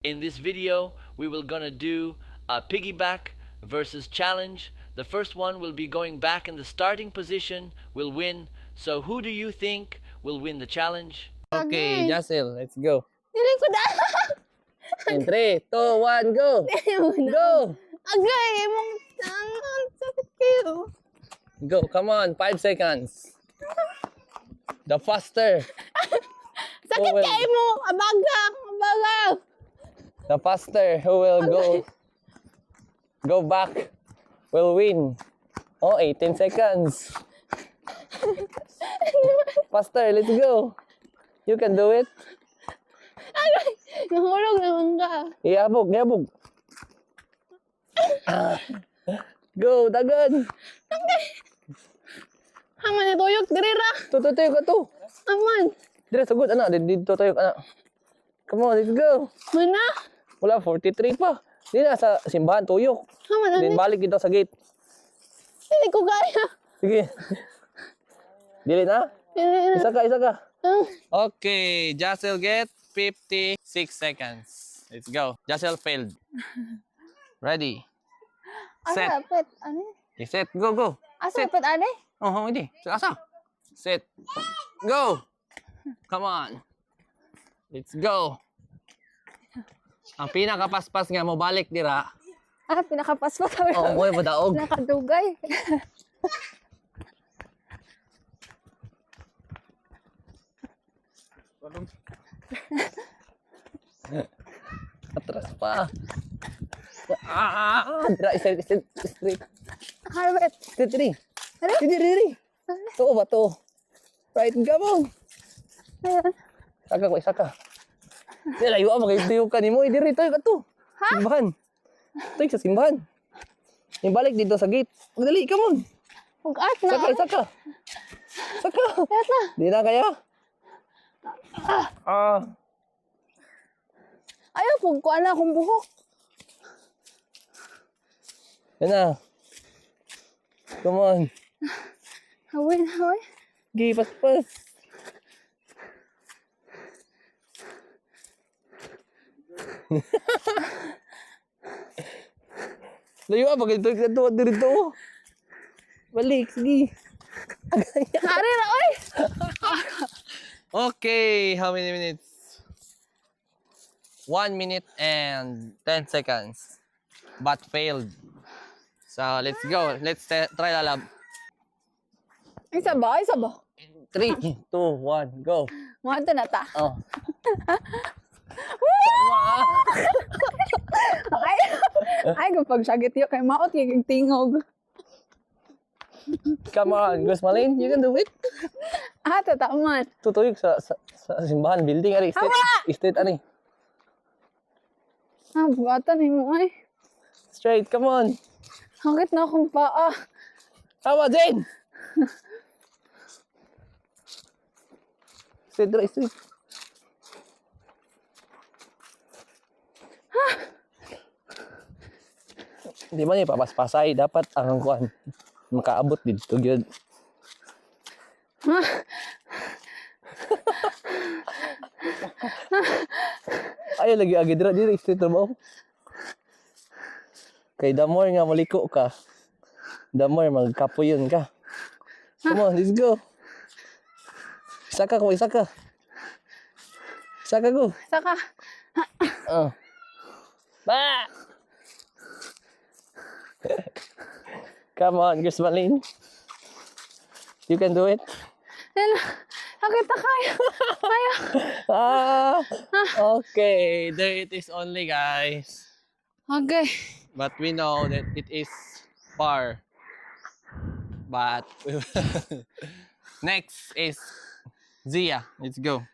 In this video, we will gonna do a piggyback versus challenge. The first one will be going back in the starting position, will win. So who do you think will win the challenge? Okay, Jacel, let's go. Dili ko na. In 3, 2, 1, go! Go! Agay, mong tangan. Sakit kayo. Go, come on, 5 seconds. The faster. Sakit will- kayo mo. Abagang. Abagang. The faster who will go back will win. Oh, 18 seconds. Faster, let's go. You can do it. Agay. Nahulog naman ka. Iabog. Go, dagan. Haman na tuyok. Diri ra. Tututoy ka to. Aman. Dire, sagot, anak. Dito tayo, anak. Come on, let's go. Mana? Wala, 43 pa. Di na sa simbahan, tuyok. Haman na. Then balik dito sa gate. Dili ko kaya. Sige. Dili na? Dili na. Isa ka. Ah. Okay, Jacel get 56 seconds. Let's go. Jacel failed. Ready. Set. Asa, pet. Ano? Okay, set. Go. Asa, pet, ano? Oh, hindi. Asa? Set. Go. Come on. Let's go. Ang pinakapaspas nga mo balik dira. Ah, pinakapas pa kami. Oh, boy, madaog. Pinakadugay. Atras pa. Dira, straight. Harvest. Straight, diri. Ano? Diri. To ba to? Right, come on. Ayan. Isa ka. Di, layo ang magayuyo ka ni mo. Diri, tayo ka to. Ha? Simbahan. Tayo sa simbahan. Yung balik dito sa gate. Magdali, come on. Mag-art na. Isa ka. Yes na. Di na kaya? Ayaw, pagkuhan na akong buhok. Yan na. Come on. Hawin. Gi, pas. Layo ah, pag ito dito. Balik, sige. Hari na, oy! Okay, how many minutes? 1 minute and 10 seconds. But failed. So, let's go. Let's try lalab. Isa ba? 3, 2, 1, go. Mga ito na ta. Oh. Ay, kapag sagit yun, kay maot yung tingog. Come on, Gusmalin, you can do it. Ah, tataman. Tutuyog sa simbahan building ari. Straight ani. Ah, bugatan mo ay. Straight, come on. Sakit na akong paa. Tama, Jane. Straight. Di man ipapaspasay dapat ang kuan makaabot dito gyud. Ayo lagi agi diri straight mo. Kay the more nga maliko ka, the more magkapuyon ka. Come on, let's go. Isa ka. Go. Saka, Ba! Come on, Gusmalin. You can do it. sakit na kayo. Kaya. Okay, there it is only, guys. Okay. But we know that it is far. But next is Zia. Let's go.